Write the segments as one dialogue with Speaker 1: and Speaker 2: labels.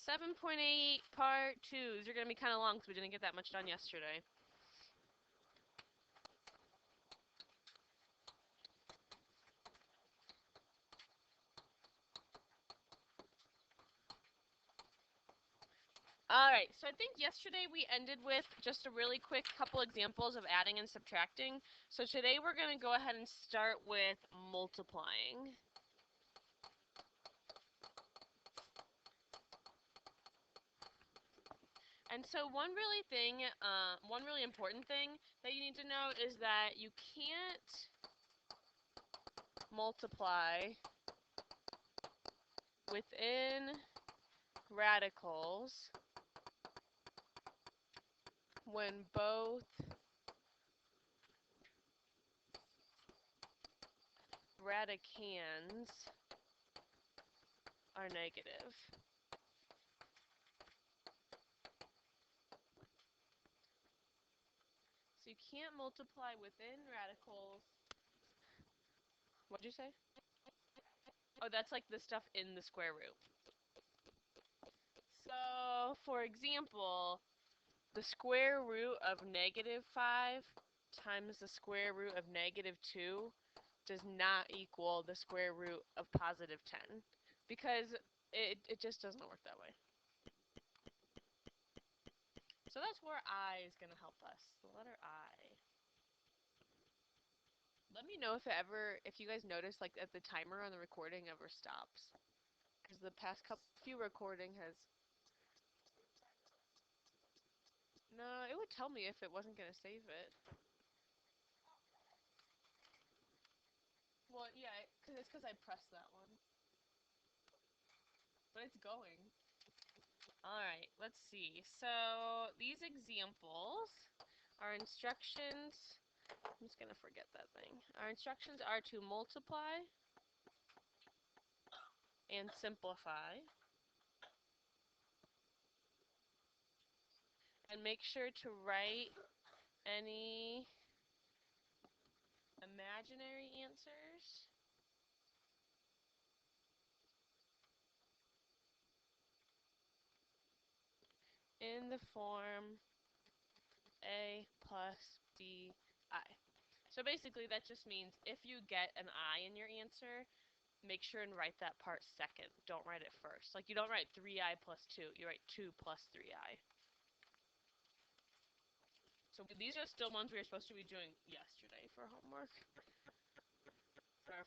Speaker 1: 7.8 part 2. These are going to be kind of long because we didn't get that much done yesterday. Alright, so I think yesterday we ended with just a really quick couple examples of adding and subtracting. So today we're going to go ahead and start with multiplying. And so one really important thing that you need to know is that you can't multiply within radicals when both radicands are negative. So you can't multiply within radicals. What'd you say? Oh, that's like the stuff in the square root. So, for example, the square root of -5 times the square root of -2 does not equal the square root of +10 because it just doesn't work that way. So that's where I is going to help us. The letter I. Let me know if you guys notice like that the timer on the recording ever stops. Because the past few recording has. No, it would tell me if it wasn't going to save it. Well, yeah, it's because I pressed that one. But it's going. Alright, let's see. So, these examples, our instructions, I'm just going to forget that thing. Our instructions are to multiply and simplify. And make sure to write any imaginary answers in the form a plus bi. So basically that just means if you get an I in your answer, make sure and write that part second. Don't write it first. Like you don't write 3i plus 2, you write 2 plus 3i. So these are still ones we were supposed to be doing yesterday for homework.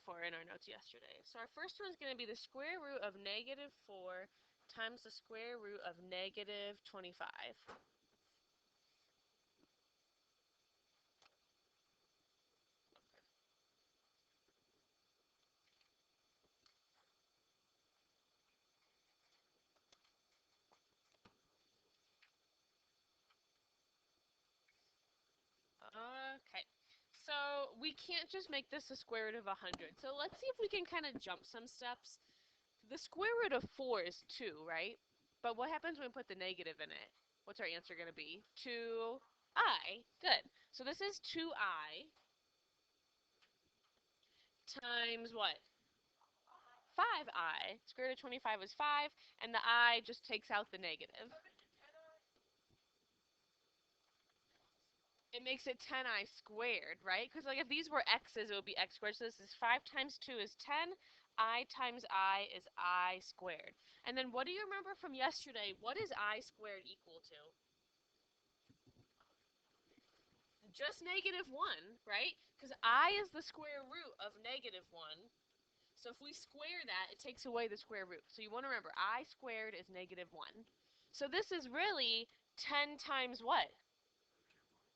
Speaker 1: For in our notes yesterday. So our first one's going to be the square root of -4 times the square root of -25. Okay. So we can't just make this the square root of 100. So let's see if we can kind of jump some steps. The square root of 4 is 2, right? But what happens when we put the negative in it? What's our answer going to be? 2i. Good. So this is 2i times what? 5i. Square root of 25 is 5, and the I just takes out the negative. It makes it 10i squared, right? Because like if these were x's, it would be x squared. So this is 5 times 2 is 10. I times I is I squared. And then what do you remember from yesterday? What is I squared equal to? Just -1, right? Because I is the square root of -1. So if we square that, it takes away the square root. So you want to remember, I squared is -1. So this is really 10 times what?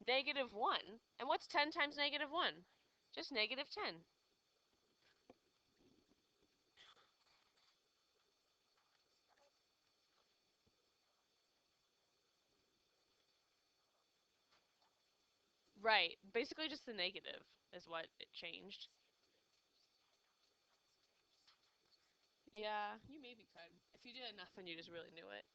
Speaker 1: -1. And what's 10 times -1? Just -10. Right. Basically just the negative is what it changed. Yeah, you maybe could. If you did enough and you just really knew it.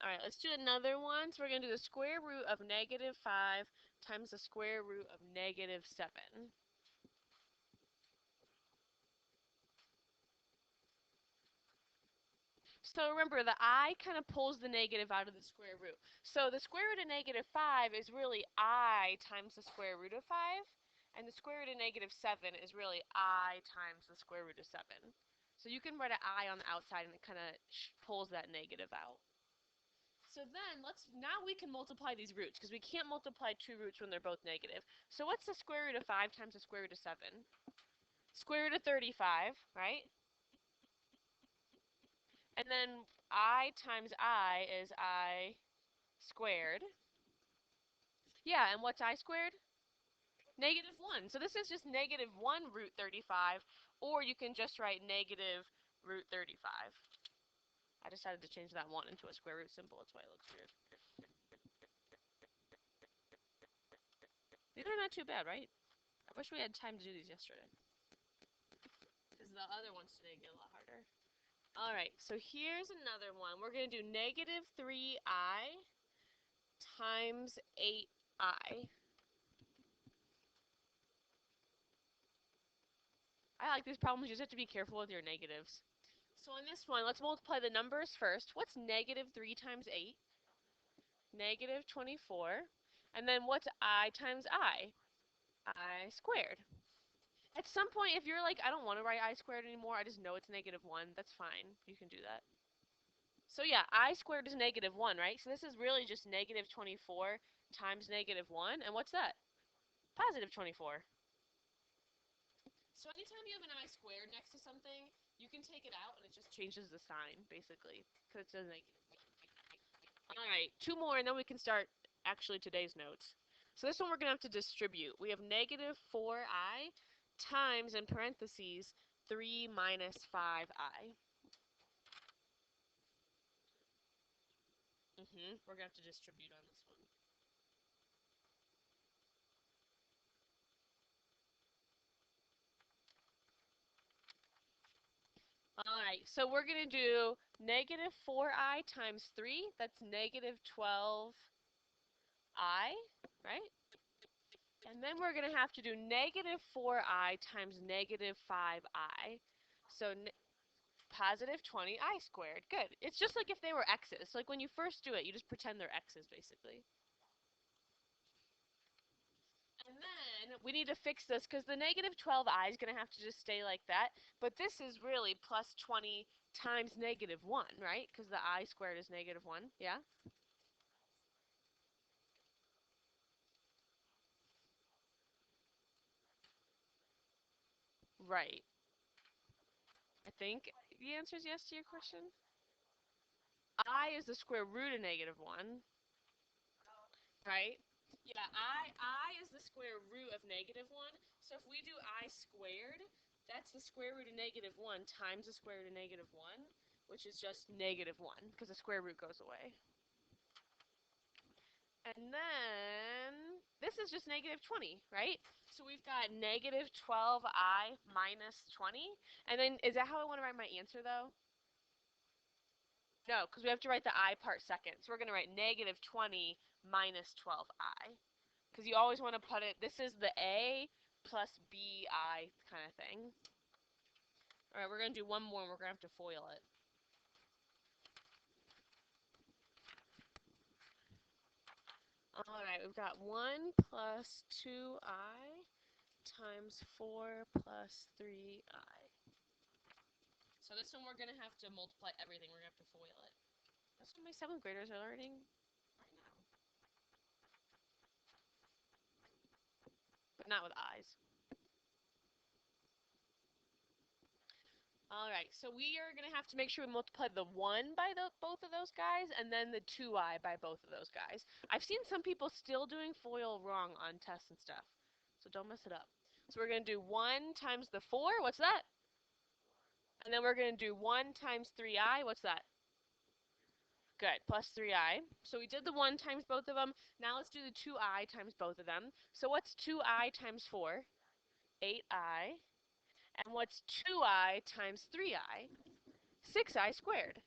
Speaker 1: Alright, let's do another one. So we're going to do the square root of -5 times the square root of -7. So remember, the I kind of pulls the negative out of the square root. So the square root of negative 5 is really I times the square root of 5. And the square root of negative 7 is really I times the square root of 7. So you can write an I on the outside and it kind of pulls that negative out. So then, now we can multiply these roots, because we can't multiply two roots when they're both negative. So what's the square root of 5 times the square root of 7? Square root of 35, right? And then I times I is I squared. Yeah, and what's I squared? Negative 1. So this is just negative 1 root 35, or you can just write negative root 35. I decided to change that 1 into a square root symbol. That's why it looks weird. These are not too bad, right? I wish we had time to do these yesterday, because the other ones today get a lot harder. Alright, so here's another one. We're going to do negative 3i times 8i. I like these problems. You just have to be careful with your negatives. So on this one, let's multiply the numbers first. What's negative 3 times 8? Negative 24. And then what's I times I? I squared. At some point, if you're like, I don't want to write I squared anymore, I just know it's negative 1, that's fine. You can do that. So yeah, I squared is negative 1, right? So this is really just negative 24 times negative 1. And what's that? Positive 24. So anytime you have an I squared next to something, you can take it out and it just changes the sign, basically, because it's a negative. Alright, two more and then we can start actually today's notes. So this one we're going to have to distribute. We have negative 4i times, in parentheses, 3 minus 5i. We're going to have to distribute on this one. Alright, so we're going to do negative 4i times 3. That's negative 12i, right? And then we're going to have to do negative 4i times negative 5i. So positive 20i squared. Good. It's just like if they were x's. So like when you first do it, you just pretend they're x's, basically. And then we need to fix this because the negative 12i is going to have to just stay like that. But this is really plus 20 times negative 1, right? Because the I squared is negative 1. Yeah? Right. I think the answer is yes to your question. I is the square root of negative 1, right? Yeah, I is the square root of negative 1. So if we do I squared, that's the square root of negative 1 times the square root of negative 1, which is just negative 1, because the square root goes away. And then this is just negative 20, right? So we've got negative 12i minus 20. And then is that how I want to write my answer, though? No, because we have to write the I part second. So we're going to write negative 20 minus 12i. Because you always want to put it, this is the A plus BI kind of thing. All right, we're going to do one more and we're going to have to FOIL it. All right, we've got 1 plus 2i times 4 plus 3i. So this one we're going to have to multiply everything. We're going to have to FOIL it. That's what my 7th graders are learning right now. But not with i's. Alright, so we are going to have to make sure we multiply the 1 by both of those guys, and then the 2i by both of those guys. I've seen some people still doing FOIL wrong on tests and stuff, so don't mess it up. So we're going to do 1 times the 4, what's that? And then we're going to do 1 times 3i, what's that? Good, plus 3i. So we did the 1 times both of them. Now let's do the 2i times both of them. So what's 2i times 4? 8i. And what's 2i times 3i? 6i squared.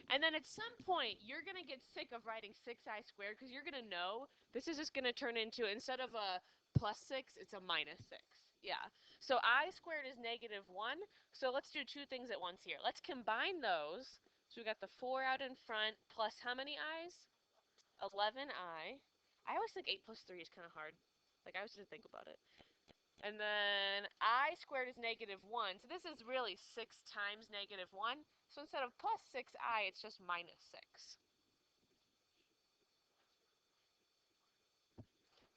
Speaker 1: And then at some point, you're going to get sick of writing 6i squared because you're going to know this is just going to turn into, instead of a plus 6, it's a minus 6. Yeah. So I squared is negative 1. So let's do two things at once here. Let's combine those. So we got the 4 out in front plus how many i's? 11i. I always think 8 plus 3 is kind of hard. Like, I always have to think about it. And then I squared is negative 1. So this is really 6 times negative 1. So instead of plus 6i, it's just minus 6.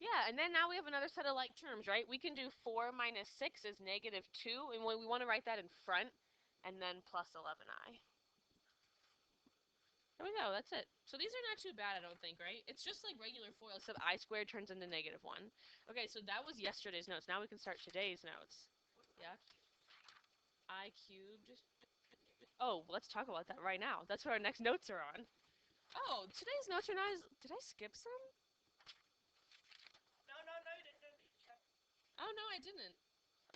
Speaker 1: Yeah, and then now we have another set of like terms, right? We can do 4 minus 6 is negative 2, and when we want to write that in front, and then plus 11i. There we go, that's it. So these are not too bad, I don't think, right? It's just like regular FOIL, except I squared turns into negative 1. Okay, so that was yesterday's notes. Now we can start today's notes. Yeah? I cubed. Oh, let's talk about that right now. That's what our next notes are on. Oh, today's notes are not as... Did I skip some?
Speaker 2: No, you didn't.
Speaker 1: Oh, no, I didn't.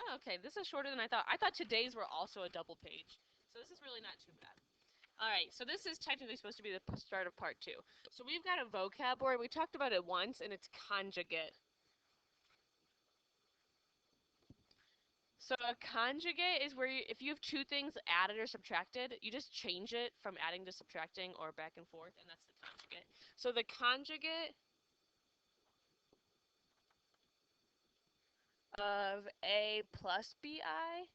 Speaker 1: Oh, okay, this is shorter than I thought. I thought today's were also a double page. So this is really not too bad. All right, so this is technically supposed to be the start of part 2. So we've got a vocab word. We talked about it once, and it's conjugate. So a conjugate is where if you have two things added or subtracted, you just change it from adding to subtracting or back and forth, and that's the conjugate. So the conjugate of A plus BI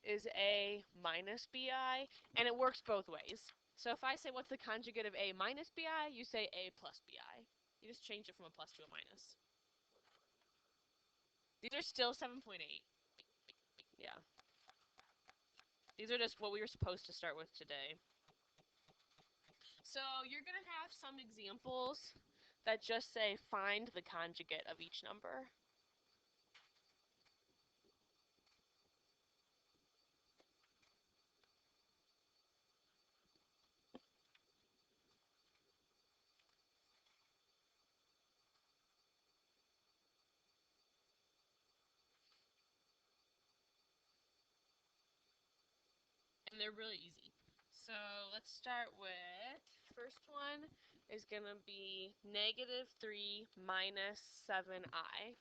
Speaker 1: is A minus BI, and it works both ways. So if I say what's the conjugate of A minus BI, you say A plus BI. You just change it from a plus to a minus. These are still 7.8. Yeah. These are just what we were supposed to start with today. So you're going to have some examples that just say find the conjugate of each number. And they're really easy. So let's start with, first one is going to be negative 3 minus 7i.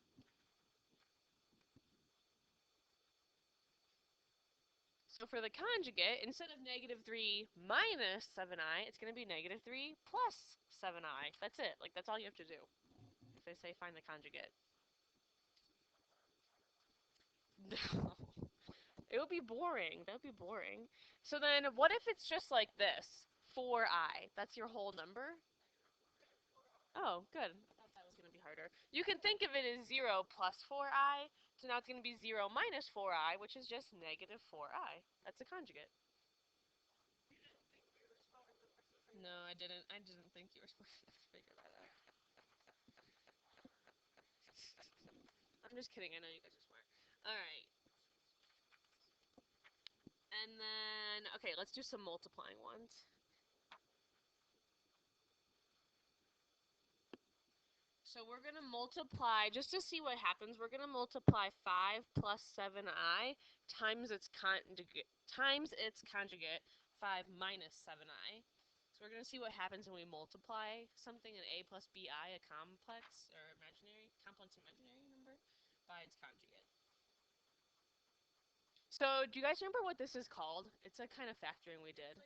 Speaker 1: So for the conjugate, instead of negative 3 minus 7i, it's going to be negative 3 plus 7i. That's it. Like, that's all you have to do if they say find the conjugate. No. It would be boring. That would be boring. So then what if it's just like this? 4i. That's your whole number? Oh, good. I thought that was going to be harder. You can think of it as 0 plus 4i. So now it's going to be 0 minus 4i, which is just negative 4i. That's a conjugate. No, I didn't. I didn't think you were supposed to figure that out. I'm just kidding. I know you guys are smart. All right. And then, okay, let's do some multiplying ones. So we're going to multiply, just to see what happens, we're going to multiply 5 plus 7i times its conjugate, 5 minus 7i. So we're going to see what happens when we multiply something in a plus bi, a complex or complex imaginary number, by its conjugate. So do you guys remember what this is called? It's a kind of factoring we did.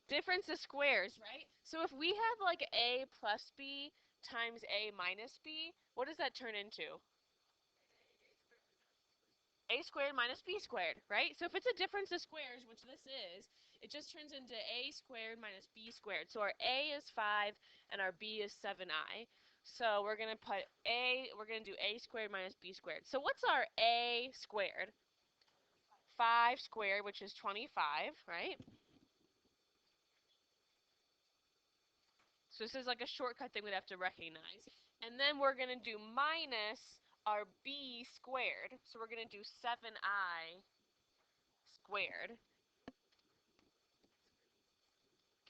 Speaker 1: Difference of squares, right? So if we have like a plus b times a minus b, what does that turn into? A squared minus b squared, right? So if it's a difference of squares, which this is, it just turns into a squared minus b squared. So our a is 5 and our b is 7i. So we're going to we're going to do a squared minus b squared. So what's our a squared? 5 squared, which is 25, right? So this is like a shortcut thing we'd have to recognize. And then we're going to do minus our b squared. So we're going to do 7i squared.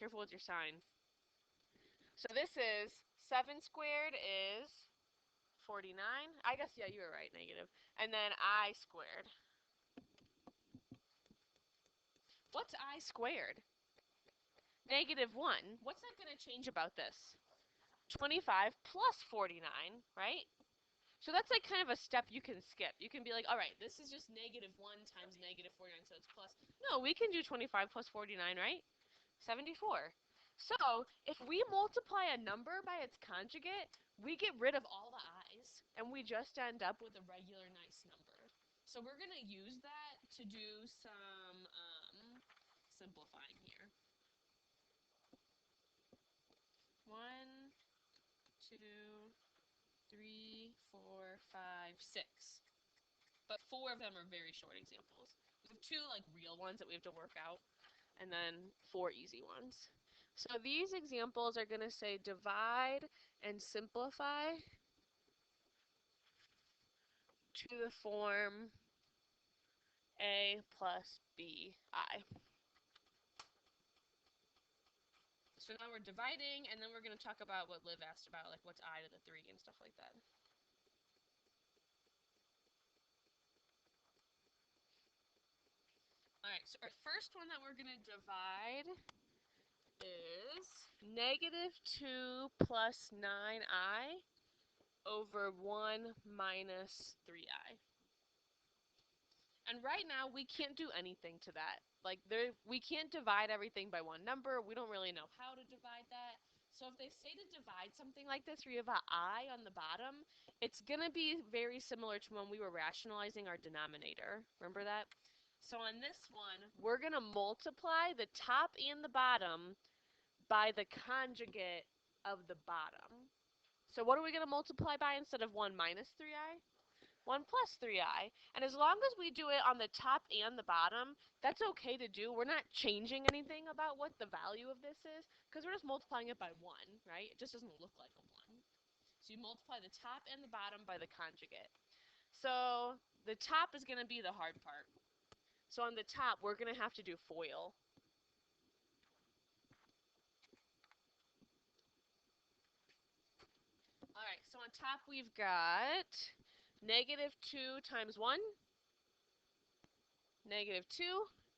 Speaker 1: Careful with your sign. So this is 7 squared is 49. I guess, yeah, you were right, negative. And then I squared. What's I squared? Negative 1. What's that going to change about this? 25 plus 49, right? So that's like kind of a step you can skip. You can be like, all right, this is just negative 1 times negative 49, so it's plus. No, we can do 25 plus 49, right? 74. So if we multiply a number by its conjugate, we get rid of all the i's, and we just end up with a regular nice number. So we're going to use that to do some simplifying here. 1, 2, 3, 4, 5, 6. But 4 of them are very short examples. We have 2 like real ones that we have to work out, and then 4 easy ones. So these examples are going to say divide and simplify to the form a plus bi. So now we're dividing, and then we're going to talk about what Liv asked about, like what's I to the 3 and stuff like that. Alright, so our first one that we're going to divide is negative 2 plus 9i over 1 minus 3i. And right now, we can't do anything to that. Like, we can't divide everything by one number. We don't really know how to divide that. So if they say to divide something like this, where you have an I on the bottom, it's going to be very similar to when we were rationalizing our denominator. Remember that? So on this one, we're going to multiply the top and the bottom by the conjugate of the bottom. So what are we going to multiply by instead of 1 minus 3i? 1 plus 3i. And as long as we do it on the top and the bottom, that's okay to do. We're not changing anything about what the value of this is, because we're just multiplying it by 1, right? It just doesn't look like a 1. So you multiply the top and the bottom by the conjugate. So the top is going to be the hard part. So on the top, we're going to have to do FOIL. Alright, so on top we've got negative 2 times 1, negative 2,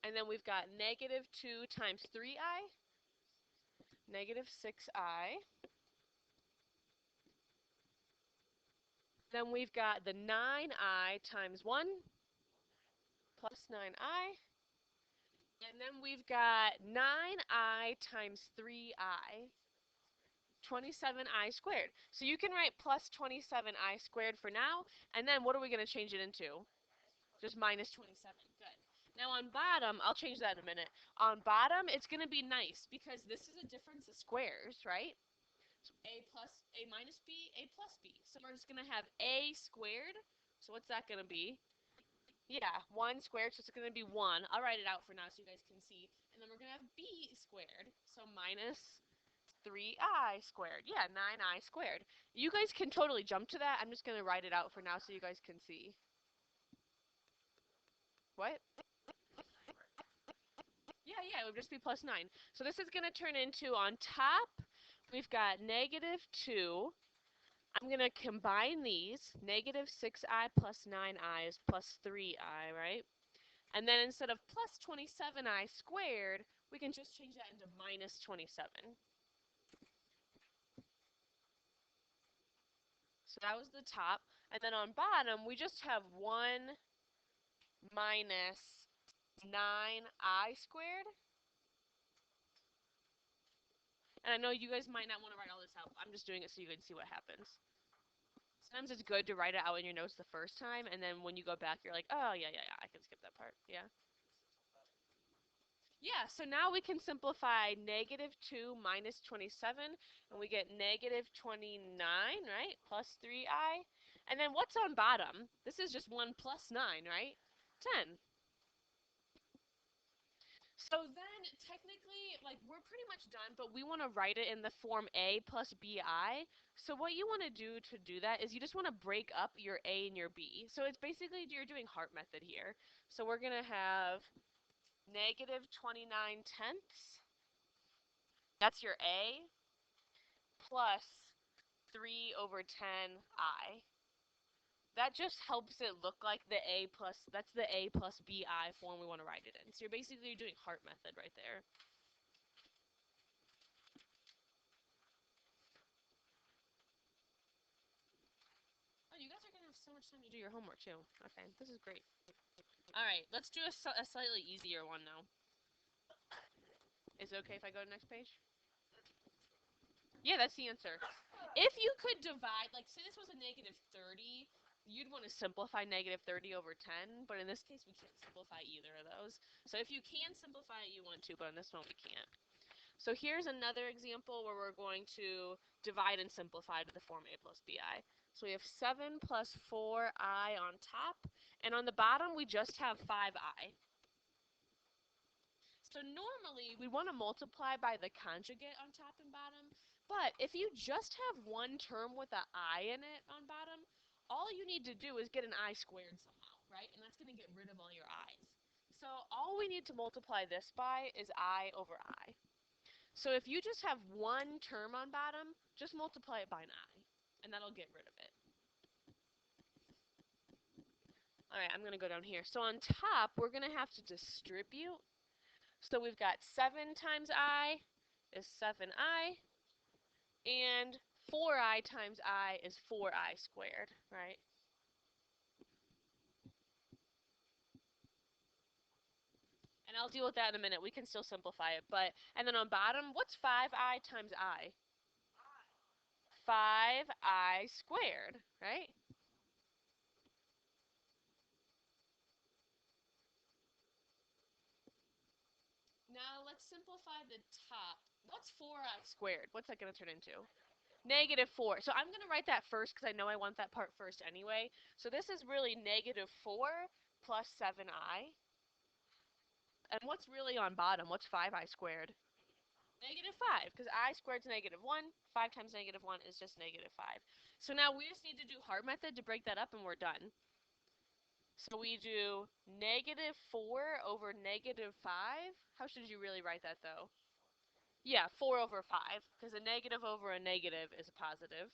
Speaker 1: and then we've got negative 2 times 3i, negative 6i. Then we've got the 9i times 1 plus 9i. And then we've got 9i times 3i, 27i squared. So you can write plus 27i squared for now, and then what are we going to change it into? Just minus 27. Good. Now on bottom, I'll change that in a minute. On bottom, it's going to be nice because this is a difference of squares, right? So a minus b, a plus b. So we're just going to have a squared. So what's that going to be? Yeah, 1 squared, so it's going to be 1. I'll write it out for now so you guys can see. And then we're going to have b squared, so minus 3i squared. Yeah, 9i squared. You guys can totally jump to that. I'm just going to write it out for now so you guys can see. What? Yeah, it would just be plus 9. So this is going to turn into, on top, we've got negative 2. I'm going to combine these. Negative 6i plus 9i is plus 3i, right? And then instead of plus 27i squared, we can just change that into minus 27. So that was the top. And then on bottom, we just have 1 minus 9i squared. And I know you guys might not want to write all this out. I'm just doing it so you can see what happens. Sometimes it's good to write it out in your notes the first time, and then when you go back, you're like, oh, yeah, I can skip that part. Yeah. Yeah, so now we can simplify negative 2 minus 27, and we get negative 29, right? Plus 3i. And then what's on bottom? This is just 1 plus 9, right? 10. So then, technically, like, we're pretty much done, but we want to write it in the form a plus bi. So what you want to do that is you just want to break up your a and your b. So it's basically, you're doing heart method here. So we're going to have negative 29 tenths. That's your a, plus 3 over 10i. That just helps it look like the a plus, that's the a plus bi form we want to write it in. So you're basically doing heart method right there. Oh, you guys are gonna so much time to do your homework too. Okay, this is great. All right, let's do a slightly easier one now. Is it okay if I go to the next page? Yeah, that's the answer. If you could divide, like, say this was a -30, you'd want to simplify -30 over 10, but in this case, we can't simplify either of those. So if you can simplify it, you want to, but in this one, we can't. So here's another example where we're going to divide and simplify to the form a plus bi. So we have 7 plus 4i on top, and on the bottom, we just have 5i. So normally, we want to multiply by the conjugate on top and bottom, but if you just have one term with an I in it on bottom, all you need to do is get an I squared somehow, right? And that's going to get rid of all your i's. So all we need to multiply this by is I over I. So if you just have one term on bottom, just multiply it by an I, and that'll get rid of it. All right, I'm going to go down here. So on top, we're going to have to distribute. So we've got 7 times I is 7i, and 4i times I is 4i squared, right? And I'll deal with that in a minute. We can still simplify it. And then on bottom, what's 5i times I? 5i squared, right? Now let's simplify the top. What's 4i squared? What's that going to turn into? -4. So I'm going to write that first because I know I want that part first anyway. So this is really -4 plus 7i. And what's really on bottom? What's 5i squared? -5, because I squared is -1. 5 times -1 is just -5. So now we just need to do hard method to break that up and we're done. So we do -4 over -5. How should you really write that though? Yeah, 4 over 5, because a negative over a negative is a positive.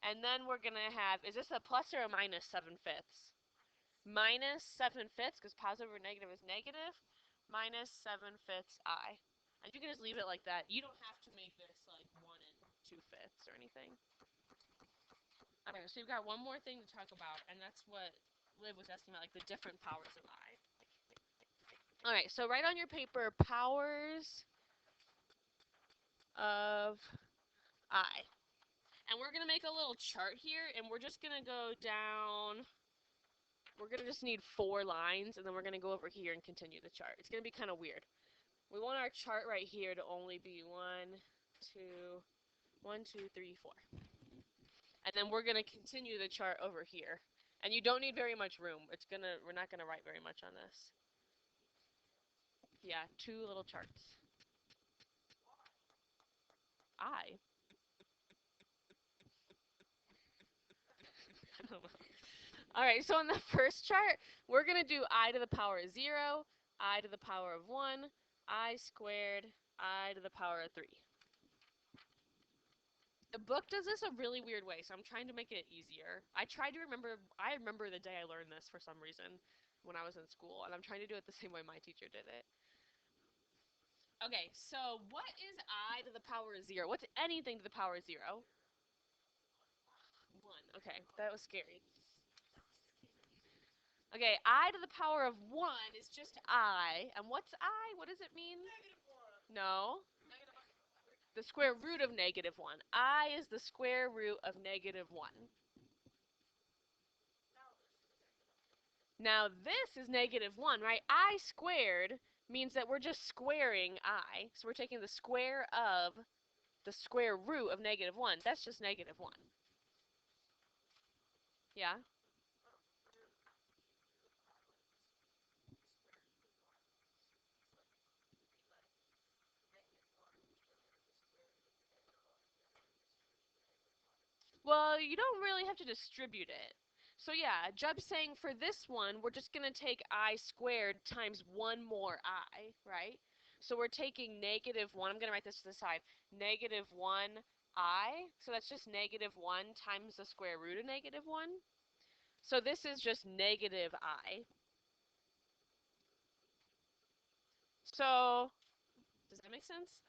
Speaker 1: And then we're going to have, is this a plus or a minus 7/5? Minus 7/5, because positive or negative is negative, minus 7/5 I. And you can just leave it like that. You don't have to make this like 1 and 2/5 or anything. Okay, so we've got one more thing to talk about, and that's what Liv was asking about, like the different powers of I. Alright, so write on your paper powers of I. And we're going to make a little chart here, and we're just going to go down. We're going to just need 4 lines, and then we're going to go over here and continue the chart. It's going to be kind of weird. We want our chart right here to only be 1, 2, 1, 2, 3, 4. And then we're going to continue the chart over here. And you don't need very much room. We're not going to write very much on this. Yeah, 2 little charts. I don't know. Alright, so on the first chart, we're going to do I to the power of 0, I to the power of 1, I squared, I to the power of 3. The book does this a really weird way, so I'm trying to make it easier. I remember the day I learned this for some reason when I was in school, and I'm trying to do it the same way my teacher did it. Okay, so what is I to the power of 0? What's anything to the power of 0? 1. Okay, that was scary. Okay, I to the power of 1 is just I. And what's I? What does it mean? No. The square root of -1. I is the square root of -1. Now this is -1, right? I squared means that we're just squaring I. So we're taking the square of the square root of -1. That's just -1. Yeah? Well, you don't really have to distribute it. So yeah, Jub's saying for this one, we're just going to take I squared times 1 more I, right? So we're taking -1. I'm going to write this to the side. -1 I. So that's just -1 times the square root of -1. So this is just -I. So, does that make sense?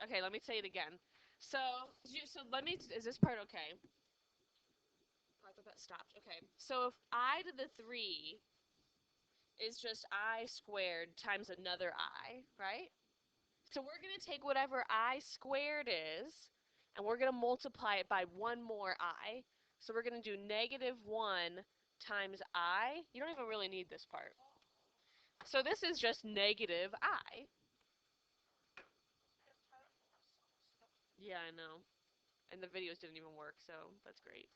Speaker 1: Okay, let me say it again. So is this part okay? thought that stopped. Okay, so if I to the 3 is just I squared times another I, right? So we're going to take whatever I squared is, and we're going to multiply it by one more I. So we're going to do negative 1 times I. You don't even really need this part. So this is just negative I. Yeah, I know. And the videos didn't even work, so that's great.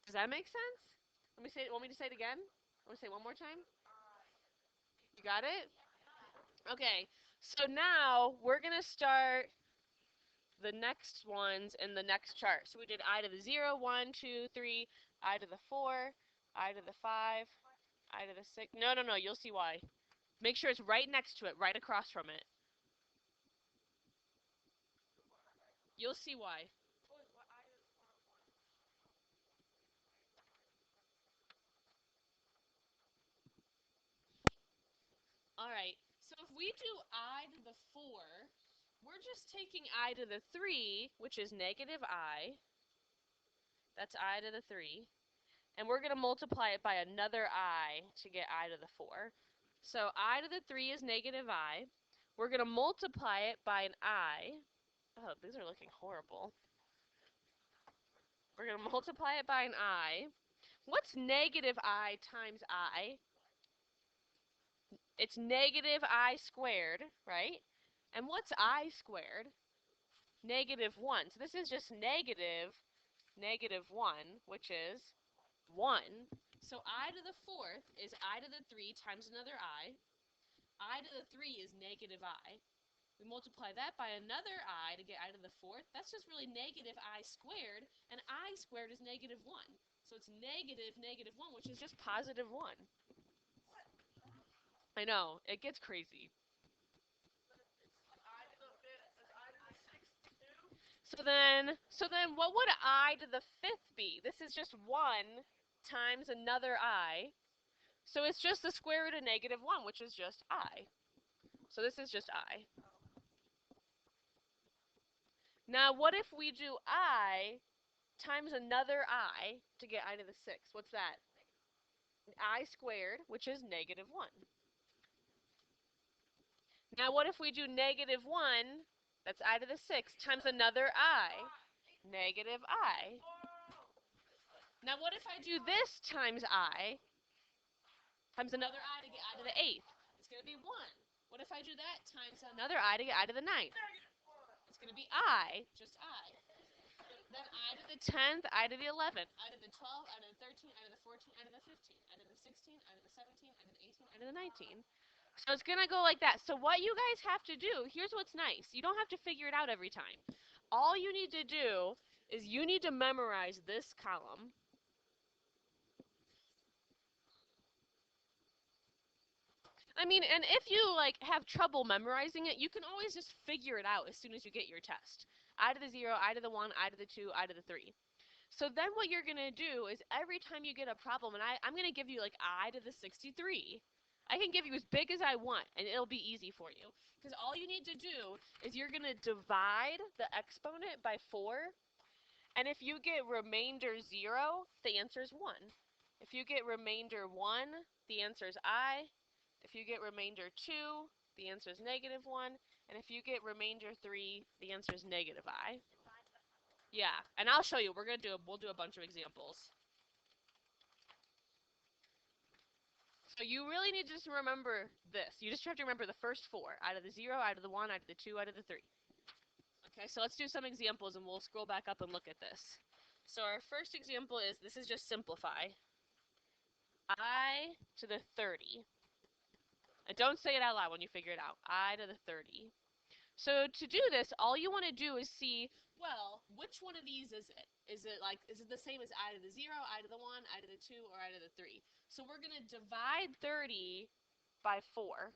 Speaker 1: Does that make sense? Want me to say it again? Want to say it one more time? You got it? Okay. So now we're going to start the next ones in the next chart. So we did I to the 0, 1, 2, 3, I to the 4, I to the 5, I to the 6. No, no, no, you'll see why. Make sure it's right next to it, right across from it. You'll see why. All right, so if we do I to the 4, we're just taking I to the 3, which is negative I. That's I to the 3. And we're going to multiply it by another I to get I to the 4. So I to the 3 is negative I. We're going to multiply it by an I. Oh, these are looking horrible. We're going to multiply it by an I. What's negative I times I? It's negative I squared, right? And what's I squared? Negative 1. So this is just negative 1, which is 1. So I to the 4th is I to the 3 times another I to the 3 is negative I. We multiply that by another I to get I to the 4th. That's just really negative I squared, and I squared is negative 1. So it's negative 1, which is just positive 1. I know, it gets crazy. So then what would I to the 5th be? This is just 1 times another I. So it's just the square root of negative 1, which is just I. So this is just I. Now, what if we do I times another I to get I to the 6th? What's that? I squared, which is negative 1. Now, what if we do negative 1, that's I to the 6th, times another I, negative I. Now, what if I do this times I, times another I to get I to the 8th? It's going to be 1. What if I do that times another I to get I to the 9th? It's going to be I, just I. Then I to the 10th, I to the 11th, I to the 12th, I to the 13th, I to the 14th, I to the 15th, I to the 16th, I to the 17th, I to the 18th, I to the 19th. So it's going to go like that. So what you guys have to do, here's what's nice. You don't have to figure it out every time. All you need to do is you need to memorize this column. I mean, and if you like have trouble memorizing it, you can always just figure it out as soon as you get your test. I to the 0, I to the 1, I to the 2, I to the 3. So then what you're going to do is every time you get a problem, and I'm going to give you like I to the 63. I can give you as big as I want, and it'll be easy for you. Because all you need to do is you're going to divide the exponent by 4. And if you get remainder 0, the answer is 1. If you get remainder 1, the answer is I. If you get remainder 2, the answer is negative 1. And if you get remainder 3, the answer is negative I. Yeah, and I'll show you. We'll do a bunch of examples. So you really need to just remember this. You just have to remember the first 4. Out of the 0, out of the 1, out of the 2, out of the 3. Okay, so let's do some examples and we'll scroll back up and look at this. So our first example is, this is just simplify. I to the 30. And don't say it out loud when you figure it out. I to the 30. So to do this, all you want to do is see, well, which one of these is it? Is it the same as I to the 0, I to the 1, I to the 2, or I to the 3? So we're going to divide 30 by 4.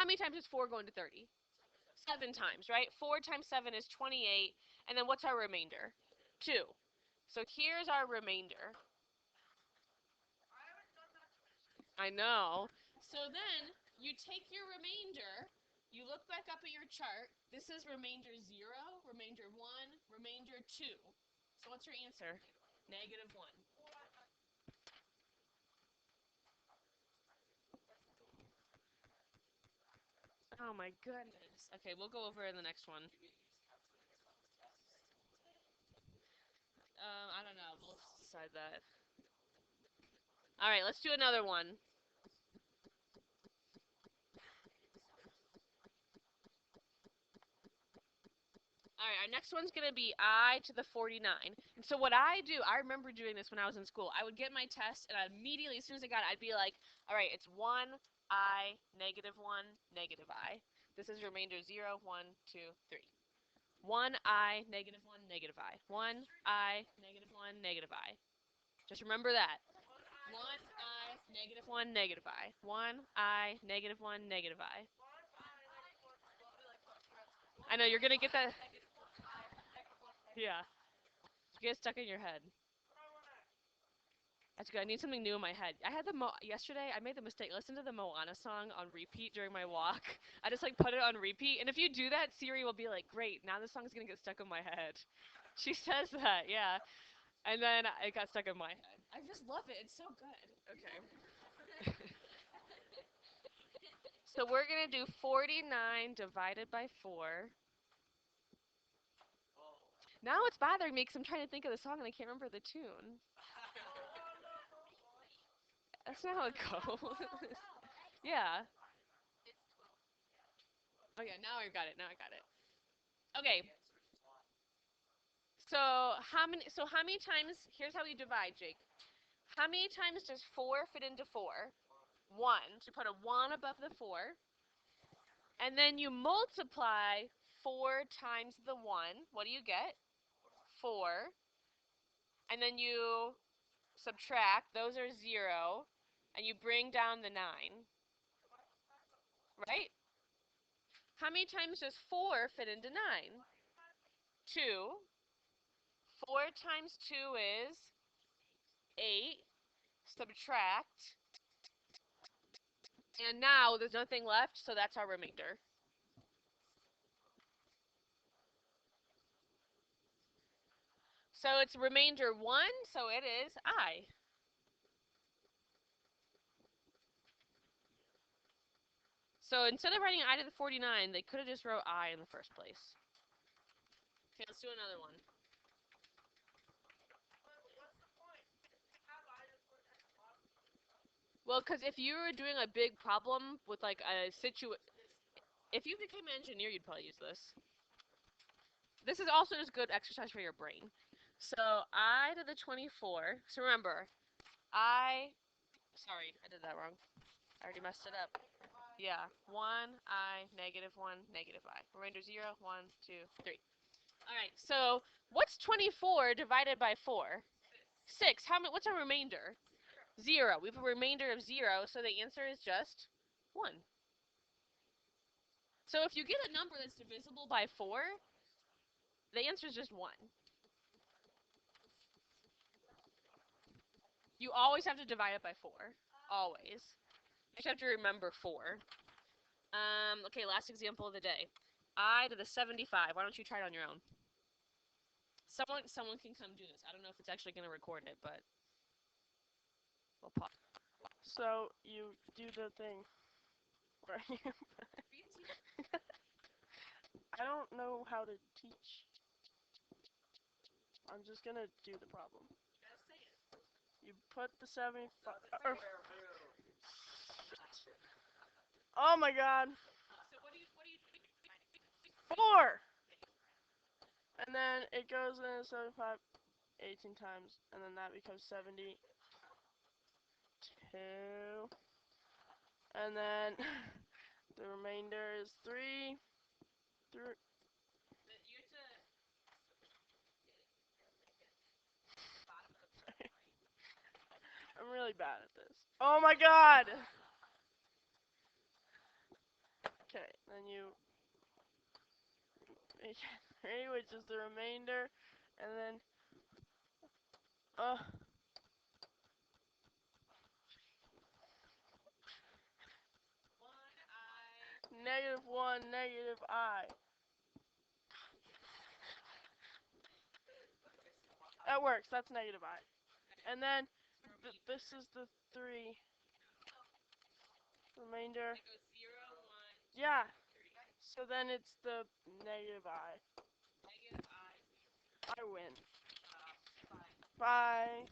Speaker 1: How many times is 4 going to 30? 7 times, right? 4 times 7 is 28. And then what's our remainder? 2. So here's our remainder. I know. So then you take your remainder, You look back up at your chart. This is remainder 0, remainder 1, remainder 2. So what's your answer? Negative 1. Oh my goodness. Okay, we'll go over in the next one. I don't know. We'll decide that. All right, let's do another one. All right, our next one's going to be I to the 49. And so what I do, I remember doing this when I was in school. I would get my test, and immediately, as soon as I got it, I'd be like, all right, it's 1I, negative 1, negative I. This is remainder 0, 1, 2, 3. 1I, negative 1, negative I. 1I, negative 1, negative I. Just remember that. 1I, negative 1, negative I. 1I, negative 1, negative I. I know, you're going to get that. Yeah. You get stuck in your head. That's good. I need something new in my head. I had yesterday. I made the mistake. Listen to the Moana song on repeat during my walk. I just like put it on repeat, and if you do that, Siri will be like, "Great, now this song's gonna get stuck in my head." She says that, yeah, and then it got stuck in my head. I just love it. It's so good. Okay. So we're gonna do 49 divided by 4. Now it's bothering me because I'm trying to think of the song and I can't remember the tune. That's not how it goes. Yeah. Oh yeah, now I got it. Now I got it. Okay. So how many times here's how we divide, Jake. How many times does 4 fit into 4? 1. So you put a 1 above the 4. And then you multiply 4 times the 1. What do you get? 4. And then you subtract. Those are 0. And you bring down the 9. Right? How many times does 4 fit into 9? 2. 4 times 2 is 8. Subtract. And now there's nothing left, so that's our remainder. So it's remainder 1, so it is I. So instead of writing I to the 49, they could have just wrote I in the first place. Okay, let's do another one. Well, because if you were doing a big problem with like a if you became an engineer, you'd probably use this. This is also just good exercise for your brain. So I to the 24. So remember, sorry, I did that wrong. I already messed it up. Yeah, 1I, negative 1, negative I. Remainder 0, 1, 2, 3. All right, so what's 24 divided by 4? 6. What's our remainder? 0. We have a remainder of 0, so the answer is just 1. So if you get a number that's divisible by 4, the answer is just 1. You always have to divide it by 4. Always. You just have to remember 4. Okay, last example of the day. I to the 75. Why don't you try it on your own? Someone can come do this. I don't know if it's actually going to record it, but we'll pause.
Speaker 2: So you do the thing where you I don't know how to teach. I'm just gonna do the problem. You put the 75. Oh my god.
Speaker 1: So what do you
Speaker 2: 4! And then it goes in 75 18 times, and then that becomes 72. And then the remainder is 3. I'm really bad at this. Oh my god! Okay, then you make 3, which is the remainder, and then -1, -I. That works. That's -I. And then this is the 3 remainder. Yeah. So then it's the -I. I win. Bye.